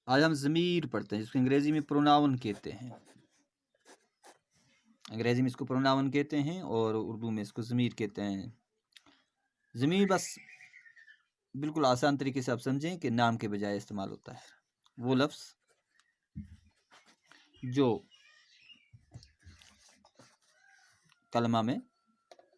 आज हम ज़मीर पढ़ते हैं, जिसको अंग्रेजी में प्रोनाउन कहते हैं। अंग्रेजी में इसको प्रोनाउन कहते हैं और उर्दू में इसको ज़मीर कहते हैं। ज़मीर बस बिल्कुल आसान तरीके से आप समझें कि नाम के बजाय इस्तेमाल होता है। वो लफ्ज़ जो कलमा में,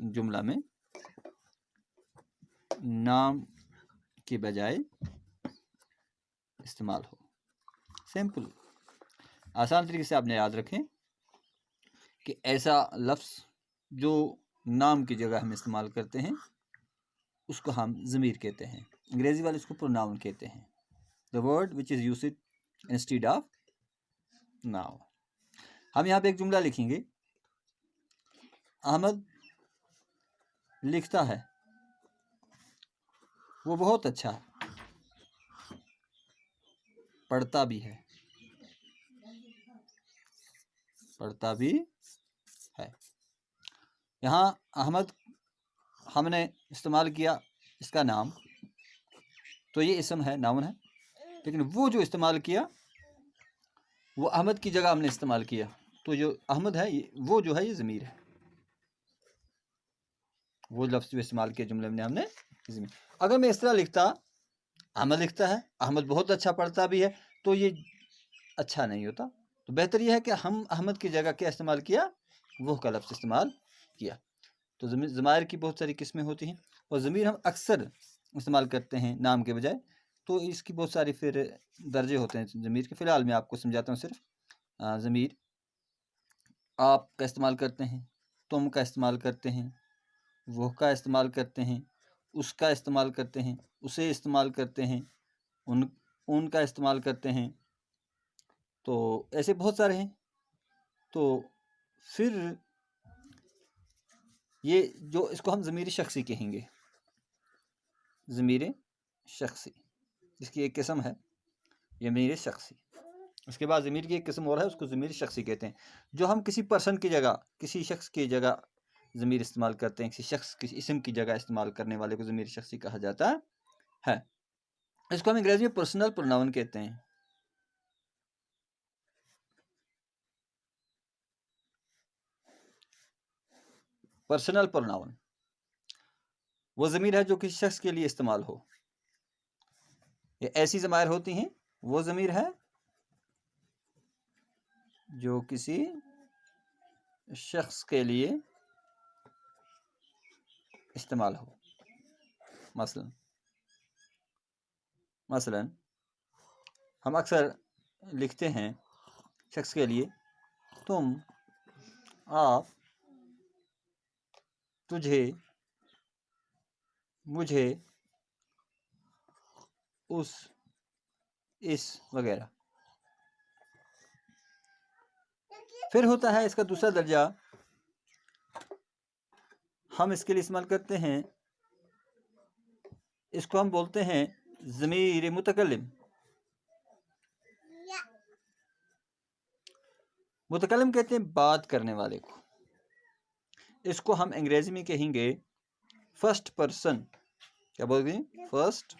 जुमला में नाम के बजाय इस्तेमाल हो। सिंपल, आसान तरीके से आपने याद रखें कि ऐसा लफ्ज़ जो नाम की जगह हम इस्तेमाल करते हैं उसको हम ज़मीर कहते हैं। अंग्रेज़ी वाले इसको प्रोनाउन कहते हैं। The word which is used instead of noun. हम यहाँ पे एक जुमला लिखेंगे, अहमद लिखता है, वो बहुत अच्छा है, पढ़ता भी है, पढ़ता भी है। यहाँ अहमद हमने इस्तेमाल किया इसका नाम, तो ये इसम है, नाउन है, लेकिन वो जो इस्तेमाल किया वो अहमद की जगह हमने इस्तेमाल किया, तो जो अहमद है वो जो है ये ज़मीर है। वो लफ्ज़ जो इस्तेमाल किया जुमले में हमने ज़मीर। अगर मैं इस तरह लिखता, अहमद लिखता है, अहमद बहुत अच्छा पढ़ता भी है, तो ये अच्छा नहीं होता। तो बेहतर यह है कि हम अहमद की जगह क्या इस्तेमाल किया, वो का लफ्ज़ इस्तेमाल किया। तो ज़माइर की बहुत सारी किस्में होती हैं और ज़मीर हम अक्सर इस्तेमाल करते हैं नाम के बजाय, तो इसकी बहुत सारी फिर दर्जे होते हैं ज़मीर के। फ़िलहाल मैं आपको समझाता हूँ। सिर्फ ज़मीर आप का इस्तेमाल करते हैं, तुम का इस्तेमाल करते हैं, वो का इस्तेमाल करते हैं, उसका इस्तेमाल करते हैं, उसे इस्तेमाल करते हैं, उनका इस्तेमाल करते हैं, तो ऐसे बहुत सारे हैं। तो फिर ये जो इसको हम ज़मीर शख्सी कहेंगे, ज़मीर शख्सी, इसकी एक किस्म है ज़मीर शख्सी। उसके बाद ज़मीर की एक किस्म और है, उसको ज़मीर शख्सी कहते हैं। जो हम किसी पर्सन की जगह, किसी शख्स की जगह ज़मीर इस्तेमाल करते हैं, किसी शख्स, किसी इसम की जगह इस्तेमाल करने वाले को ज़मीर शख्सी कहा जाता है। इसको हम अंग्रेजी में पर्सनल प्रोनाउन कहते हैं। पर्सनल प्रोनाउन वो ज़मीर है जो किसी शख्स के लिए इस्तेमाल हो। ये ऐसी ज़माइर होती हैं, वो ज़मीर है जो किसी शख्स के लिए इस्तेमाल हो। मसलन हम अक्सर लिखते हैं शख्स के लिए, तुम, आप, तुझे, मुझे, उस, इस वगैरह। फिर होता है इसका दूसरा दर्जा, हम इसके लिए इस्तेमाल करते हैं, इसको हम बोलते हैं ज़मीर मुतकल्लिम। मुतकल्लिम कहते हैं बात करने वाले को। इसको हम अंग्रेजी में कहेंगे फर्स्ट पर्सन। क्या बोलेंगे? First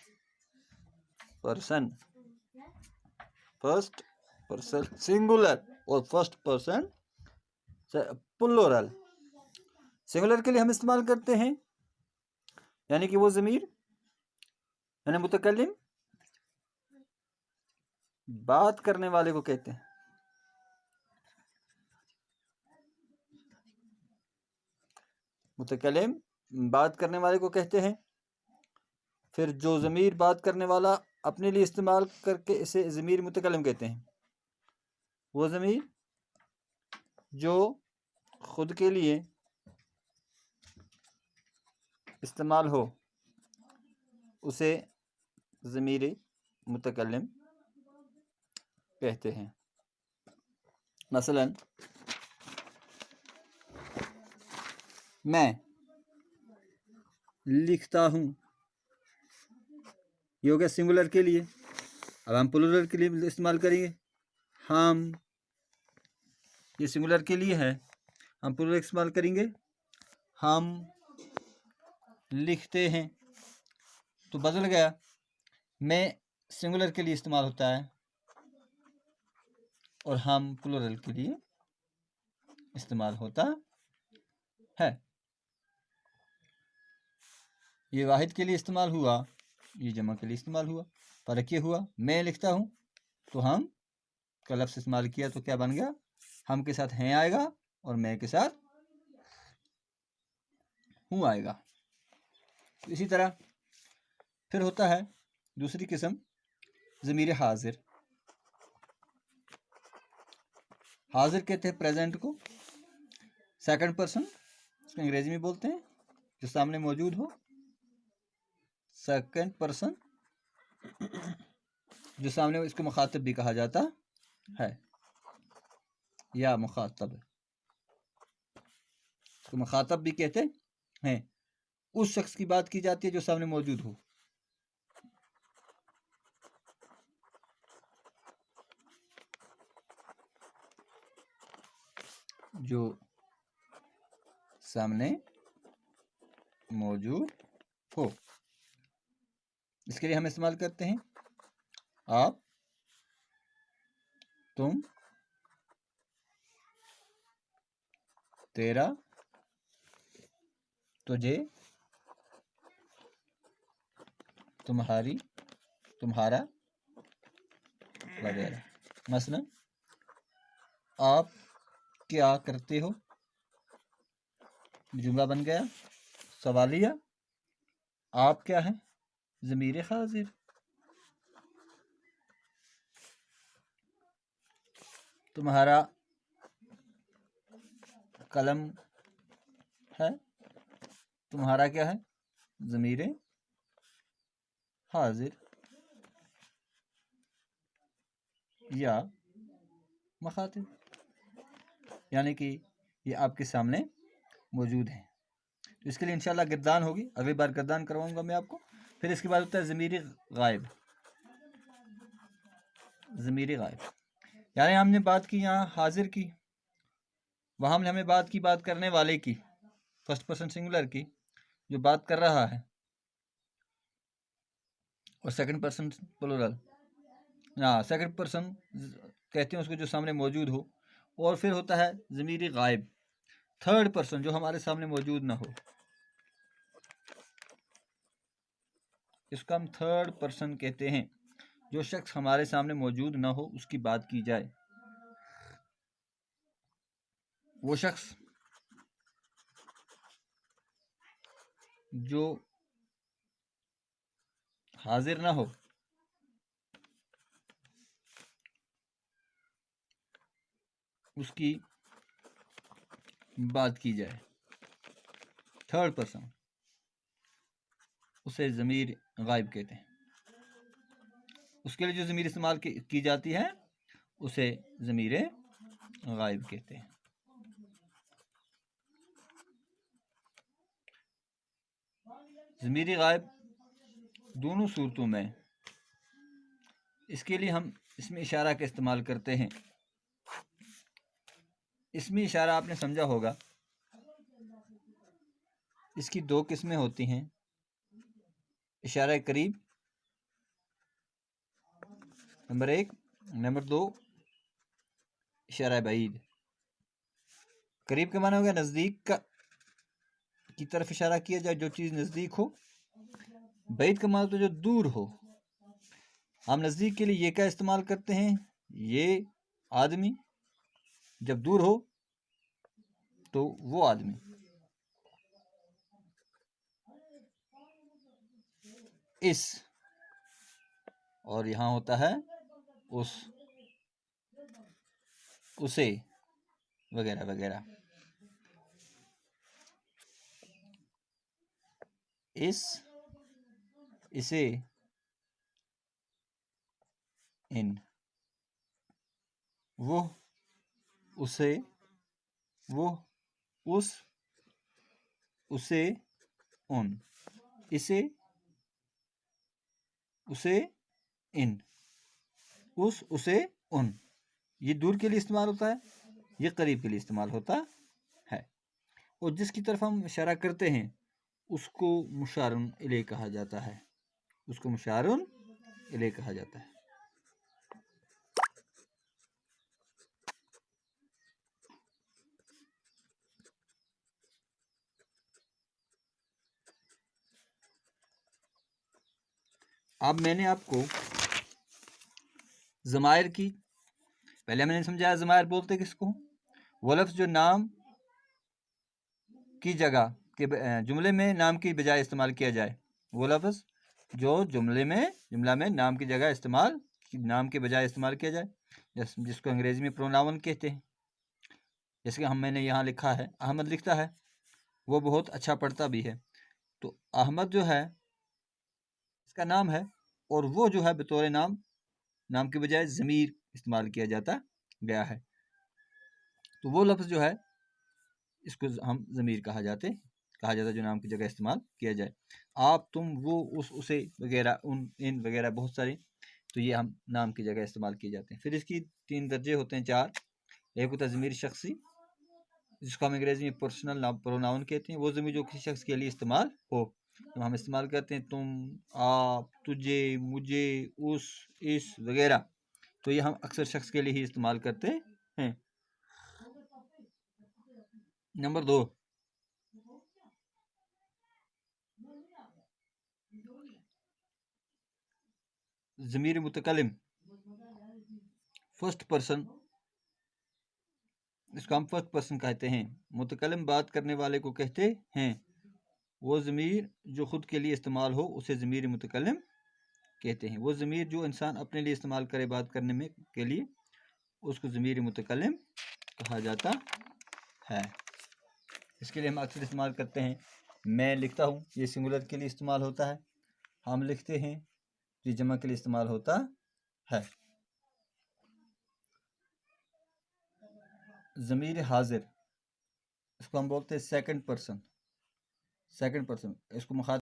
person. First person singular और फर्स्ट पर्सन प्लुरल। सिंगुलर के लिए हम इस्तेमाल करते हैं, यानी कि वो ज़मीर यानी मुतकल्लिम बात करने वाले को कहते हैं। मुतकल्लिम बात करने वाले को कहते हैं। फिर जो ज़मीर बात करने वाला अपने लिए इस्तेमाल करके इसे ज़मीर मुतकल्लिम कहते हैं। वो ज़मीर जो खुद के लिए इस्तेमाल हो उसे ज़मीर मुतकल्लिम कहते हैं। मसलन मैं लिखता हूँ, ये हो गया सिंगुलर के लिए। अब हम प्लुरल के लिए इस्तेमाल करेंगे। हम, ये सिंगुलर के लिए है, हम प्लुरल इस्तेमाल करेंगे। हम लिखते हैं, तो बदल गया। मैं सिंगुलर के लिए इस्तेमाल होता है, और हम प्लूरल के लिए इस्तेमाल होता है। ये वाहिद के लिए इस्तेमाल हुआ, ये जमा के लिए इस्तेमाल हुआ। फर्क ये हुआ, मैं लिखता हूँ तो हम का लफ्ज़ इस्तेमाल किया तो क्या बन गया, हम के साथ हैं आएगा और मैं के साथ हूँ आएगा। तो इसी तरह फिर होता है दूसरी किस्म, ज़मीर हाजिर। हाजिर कहते हैं प्रेजेंट को, सेकंड पर्सन इसको अंग्रेजी में बोलते हैं, जो सामने मौजूद हो। सेकंड पर्सन जो सामने, इसको मुखातब भी कहा जाता है, या मुखातब, इसको मुखातब भी कहते हैं। उस शख्स की बात की जाती है जो सामने मौजूद हो। जो सामने मौजूद हो, इसके लिए हम इस्तेमाल करते हैं आप, तुम, तेरा, तुझे, तुम्हारी, तुम्हारा वगैरह। मसलन आप क्या करते हो, जुमला बन गया सवालिया। आप क्या है, ज़मीर हाजिर। तुम्हारा कलम है, तुम्हारा क्या है, ज़मीर हाजिर या मुखातिब, यानी कि ये आपके सामने मौजूद है। तो इसके लिए इंशाल्लाह गिरदान होगी, अगली बार गिरदान करवाऊंगा मैं आपको। फिर इसके बाद होता है ज़मीर गायब। ज़मीर गायब यानी हमने बात की यहाँ हाजिर की, वहाँ हमने हमें बात की बात करने वाले की, फर्स्ट पर्सन सिंगुलर की, जो बात कर रहा है, और सेकंड पर्सन प्लूरल, हाँ सेकंड पर्सन कहते हैं उसको जो सामने मौजूद हो। और फिर होता है ज़मीर गायब, थर्ड पर्सन जो हमारे सामने मौजूद ना हो, इसको हम थर्ड पर्सन कहते हैं। जो शख्स हमारे सामने मौजूद ना हो उसकी बात की जाए, वो शख्स जो हाजिर ना हो उसकी बात की जाए, थर्ड पर्सन, उसे ज़मीर गायब कहते हैं। उसके लिए जो ज़मीर इस्तेमाल की जाती है उसे ज़मीर गायब कहते हैं। ज़मीर गायब दोनों सूरतों में, इसके लिए हम इसमें इशारा का इस्तेमाल करते हैं। इसमें इशारा आपने समझा होगा, इसकी दो किस्में होती हैं, इशारा करीब नंबर 1, नंबर 2 इशारा बईद। करीब का माना होगा नज़दीक का की तरफ इशारा किया जाए, जो चीज़ नज़दीक हो। बईद का माना तो जो दूर हो। हम नज़दीक के लिए ये क्या इस्तेमाल करते हैं, ये आदमी, जब दूर हो तो वो आदमी। इस, और यहाँ होता है उस, उसे वगैरह वगैरह। इस, इसे, इन, वो, उसे, वो, उस, उसे, उन, इसे, उसे, इन, उस, उसे, उन। ये दूर के लिए इस्तेमाल होता है, ये करीब के लिए इस्तेमाल होता है। और जिसकी तरफ हम इशारा करते हैं उसको मुशारुन इले कहा जाता है, उसको मुशारुन इले कहा जाता है। अब मैंने आपको ज़मायर की, पहले मैंने समझाया ज़मायर बोलते किसको, वो लफ्ज़ जो नाम की जगह के जुमले में नाम की बजाय इस्तेमाल किया जाए, वो लफ्ज़ जो जुमला में नाम की जगह नाम के बजाय इस्तेमाल किया जाए, जिसको अंग्रेज़ी में प्रोनाउन कहते हैं। जैसे कि मैंने यहाँ लिखा है, अहमद लिखता है, वो बहुत अच्छा पढ़ता भी है। तो अहमद जो है इसका नाम है, और वो जो है बतौर नाम के बजाय ज़मीर इस्तेमाल किया जाता गया है। तो वो लफ्ज़ जो है इसको हम ज़मीर कहा जाता जो नाम की जगह इस्तेमाल किया जाए। आप, तुम, वो, उस, उसे वगैरह, उन, इन वगैरह बहुत सारे, तो ये हम नाम की जगह इस्तेमाल किए जाते हैं। फिर इसकी 3 दर्जे होते हैं, 4। एक होता है ज़मीर शख्सी, जिसको हम अंग्रेजी में पर्सनल प्रोनाउन कहते हैं। वो ज़मीर जो किसी शख्स के लिए इस्तेमाल हो, तो हम इस्तेमाल करते हैं तुम, आप, तुझे, मुझे, उस, इस वगैरह। तो ये हम अक्सर शख्स के लिए ही इस्तेमाल करते हैं। नंबर 2, ज़मीर मुतकल्लिम, फर्स्ट पर्सन, इसको हम फर्स्ट पर्सन कहते हैं। मुतकल्लिम बात करने वाले को कहते हैं। वो ज़मीर जो खुद के लिए इस्तेमाल हो उसे ज़मीर मुतकल्लिम कहते हैं। वो ज़मीर जो इंसान अपने लिए इस्तेमाल करे बात करने में के लिए, उसको ज़मीर मुतकल्लिम कहा जाता है। इसके लिए हम अक्सर इस्तेमाल करते हैं, मैं लिखता हूँ, ये सिंगुलर के लिए इस्तेमाल होता है। हम लिखते हैं, ये जमा के लिए इस्तेमाल होता है। ज़मीर हाजिर, इसको हम बोलते हैं सेकंड पर्सन। इसको मुखातिब